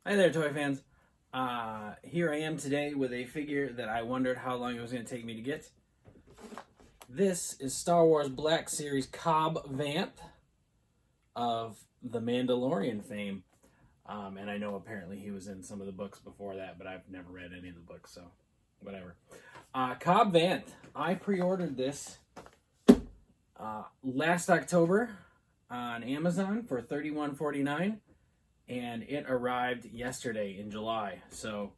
Hi there, toy fans. Here I am today with a figure that I wondered how long it was going to take me to get. This is Star Wars Black Series Cobb Vanth of the Mandalorian fame. And I know apparently he was in some of the books before that, but I've never read any of the books, so whatever. Cobb Vanth. I pre-ordered this last October on Amazon for $31.49. And it arrived yesterday in July. So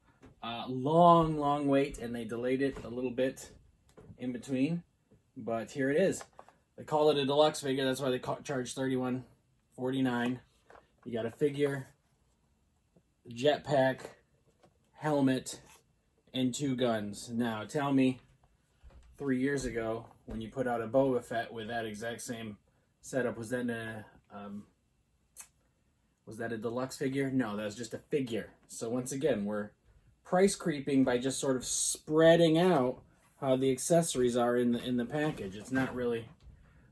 long wait, and they delayed it a little bit in between. But here it is. They call it a deluxe figure. That's why they charge $31.49. You got a figure, jetpack, helmet, and 2 guns. Now, tell me, 3 years ago, when you put out a Boba Fett with that exact same setup, was that a deluxe figure? No, that was just a figure. So once again, we're price creeping by just sort of spreading out how the accessories are in the package. It's not really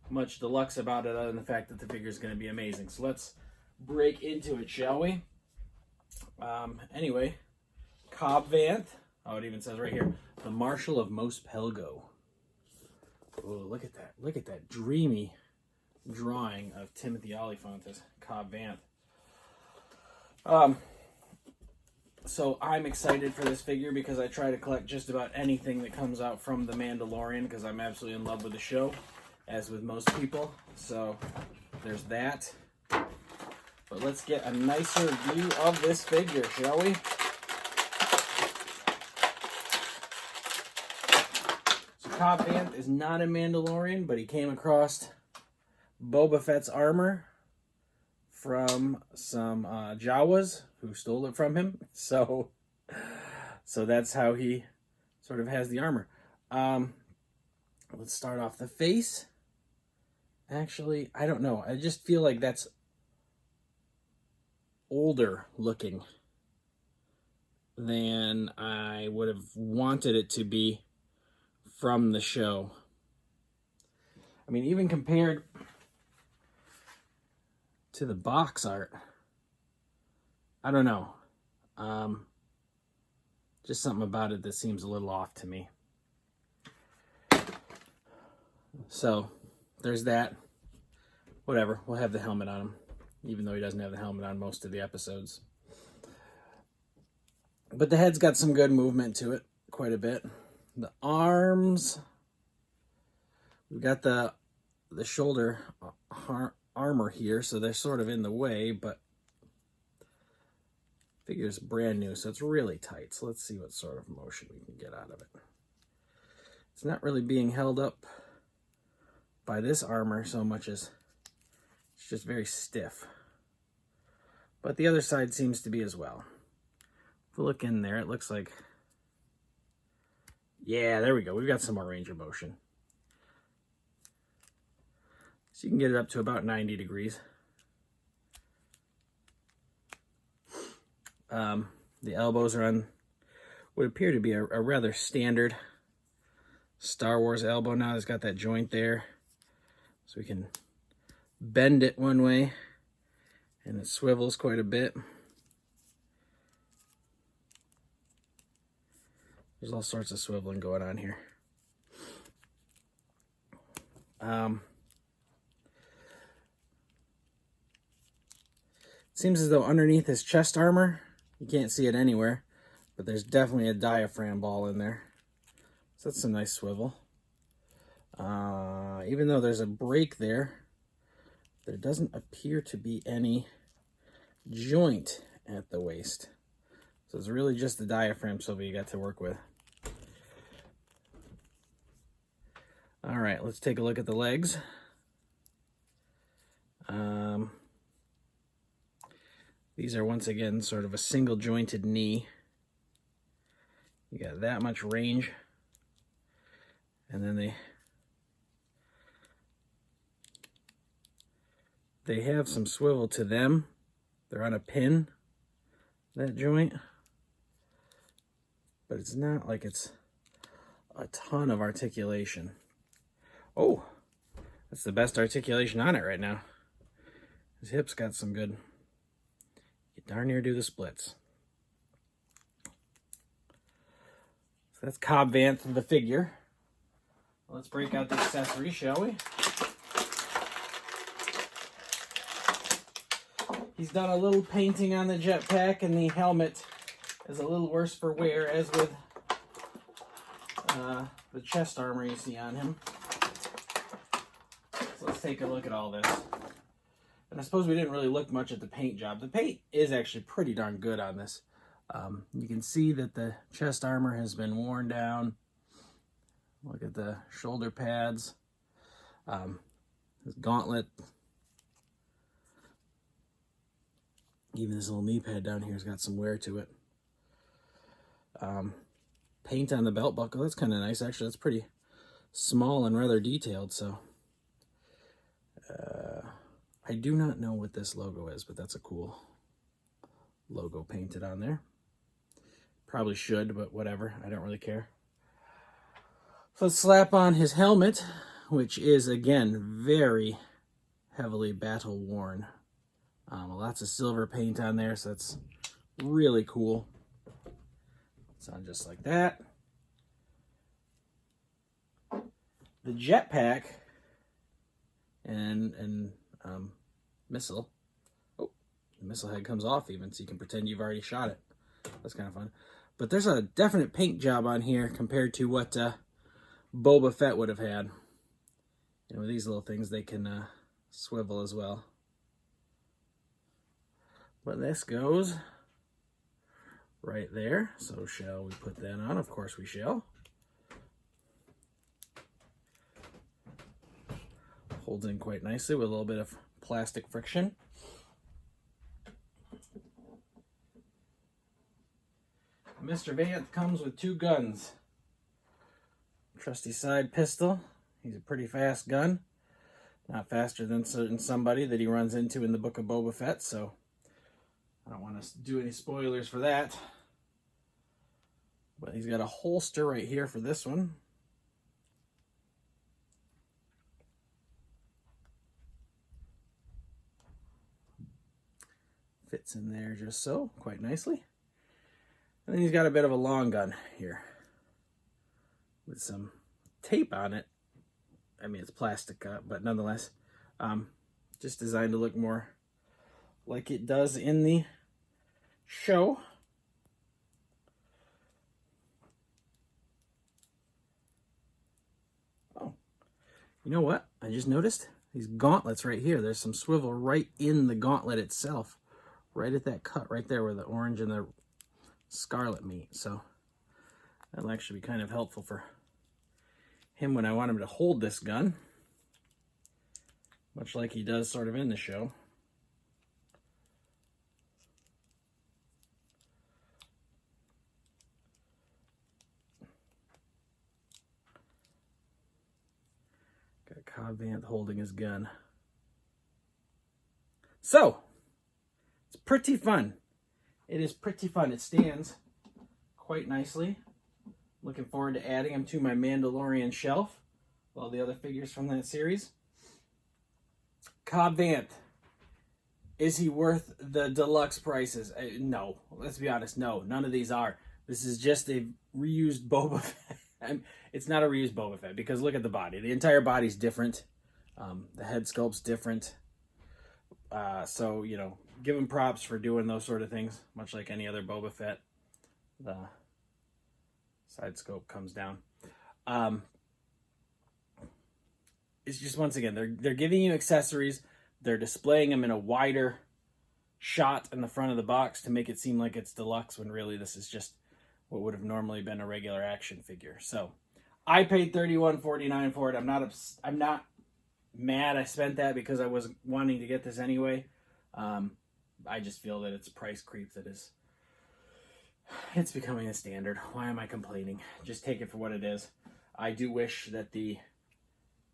much deluxe about it other than the fact that the figure is going to be amazing. So let's break into it, shall we? Anyway, Cobb Vanth. Oh, it even says right here, the Marshal of Mos Pelgo. Oh, look at that. Look at that dreamy drawing of Timothy Olyphant as Cobb Vanth. So I'm excited for this figure because I try to collect just about anything that comes out from The Mandalorian because I'm absolutely in love with the show, as with most people. So there's that. But let's get a nicer view of this figure, shall we? So Cobb Vanth is not a Mandalorian, but he came across Boba Fett's armor from some Jawas who stole it from him. So that's how he sort of has the armor. Let's start off the face. Actually, I don't know. I just feel like that's older looking than I would have wanted it to be from the show. I mean, even compared to the box art, I don't know. Just something about it that seems a little off to me. So there's that. Whatever, we'll have the helmet on him, even though he doesn't have the helmet on most of the episodes. But the head's got some good movement to it, quite a bit. The arms, we've got the shoulder armor here, so they're sort of in the way, but figure's brand new, so it's really tight. So let's see what sort of motion we can get out of it. It's not really being held up by this armor so much as it's just very stiff. But the other side seems to be as well. If we look in there, it looks like, yeah, there we go. We've got some more range of motion. So you can get it up to about 90 degrees. The elbows are on what appear to be a rather standard Star Wars elbow now. It's got that joint there. So we can bend it one way and it swivels quite a bit. There's all sorts of swiveling going on here. It seems as though underneath his chest armor, you can't see it anywhere, but there's definitely a diaphragm ball in there. So that's a nice swivel. Even though there's a break there, there doesn't appear to be any joint at the waist. So it's really just the diaphragm swivel you got to work with. All right, let's take a look at the legs. These are once again sort of a single jointed knee. You got that much range. And then they have some swivel to them. They're on a pin, that joint. But it's not like it's a ton of articulation. Oh, that's the best articulation on it right now. His hips got some good, you darn near do the splits. that's Cobb Vanth, the figure. Let's break out the accessories, shall we? He's done a little painting on the jetpack, and the helmet is a little worse for wear, as with the chest armor you see on him. So let's take a look at all this. And I suppose we didn't really look much at the paint job. The paint is actually pretty darn good on this. You can see that the chest armor has been worn down. Look at the shoulder pads. His gauntlet. Even this little knee pad down here has got some wear to it. Paint on the belt buckle. That's kind of nice, actually. That's pretty small and rather detailed, so... I do not know what this logo is, but that's a cool logo painted on there. Probably should, but whatever. I don't really care. So let's slap on his helmet, which is, again, very heavily battle worn. Lots of silver paint on there, so that's really cool. It's on just like that. The jetpack and missile. Oh, the missile head comes off even, so you can pretend you've already shot it. That's kind of fun. But there's a definite paint job on here compared to what Boba Fett would have had. And with these little things, they can swivel as well. But this goes right there. So shall we put that on? Of course we shall. Holds in quite nicely with a little bit of plastic friction. Mr. Vanth comes with 2 guns. Trusty side pistol. He's a pretty fast gun. Not faster than somebody that he runs into in the Book of Boba Fett, so I don't want to do any spoilers for that. But he's got a holster right here for this one. Fits in there just so, quite nicely. And then he's got a bit of a long gun here with some tape on it. I mean, it's plastic, but nonetheless, just designed to look more like it does in the show. Oh, you know what? I just noticed these gauntlets right here. There's some swivel right in the gauntlet itself. Right at that cut right there where the orange and the scarlet meet. So that'll actually be kind of helpful for him when I want him to hold this gun. Much like he does sort of in the show. Got Cobb Vanth holding his gun. So, it's pretty fun. It is pretty fun. It stands quite nicely. Looking forward to adding him to my Mandalorian shelf. All the other figures from that series. Cobb Vanth. Is he worth the deluxe prices? No. Let's be honest. No. None of these are. This is just a reused Boba Fett. It's not a reused Boba Fett because look at the body. The entire body's different. The head sculpt's different. So, you know, give him props for doing those sort of things, much like any other Boba Fett. The side scope comes down. It's just, once again, they're giving you accessories. They're displaying them in a wider shot in the front of the box to make it seem like it's deluxe, when really this is just what would have normally been a regular action figure. So I paid $31.49 for it. I'm not mad I spent that because I was wanting to get this anyway. I just feel that it's a price creep that is, it's becoming a standard. Why am I complaining? Just take it for what it is. I do wish that the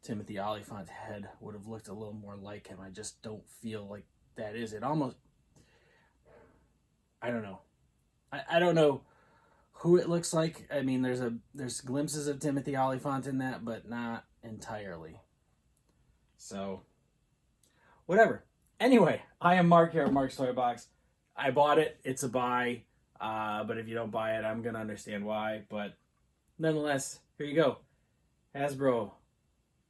Timothy Olyphant head would have looked a little more like him. I just don't feel like that is it. Almost, I don't know. I don't know who it looks like. I mean, there's glimpses of Timothy Olyphant in that, but not entirely. So, whatever. Anyway, I am Mark here at Mark's Toy Box. I bought it. It's a buy. But if you don't buy it, I'm going to understand why. But Nonetheless, here you go. Hasbro,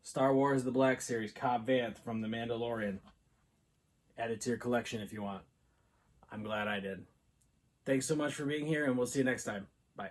Star Wars The Black Series Cobb Vanth from The Mandalorian. Add it to your collection if you want. I'm glad I did. Thanks so much for being here, and we'll see you next time. Bye.